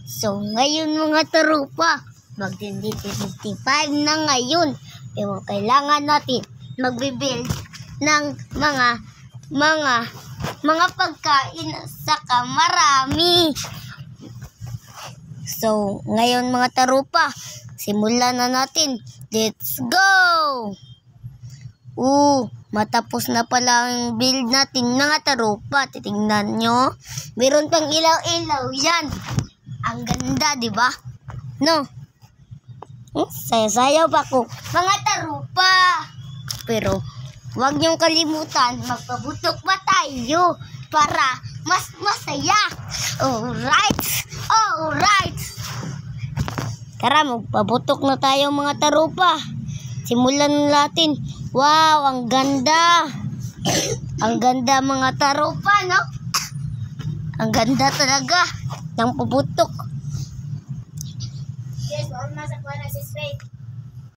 So, ngayon mga tarupa, mag-55 na ngayon. Pero kailangan natin magbibuild ng mga pagkain saka marami. So, ngayon mga tarupa, simulan na natin. Let's go! Matapos na pala ang build natin mga tarupa. Titingnan nyo. Meron pang ilaw-ilaw yan. Ang ganda, di ba? No? Sayaw-sayaw pa ko. Mga tarupa. Pero, huwag niyong kalimutan, magpabutok pa tayo para mas masaya. Alright. Tara, magpabutok na tayo mga tarupa. Simulan natin. Wow, ang ganda. Ang ganda mga tarupa, no? Ang ganda talaga ng pabutok. Yes, all nasa kuha na si Spade.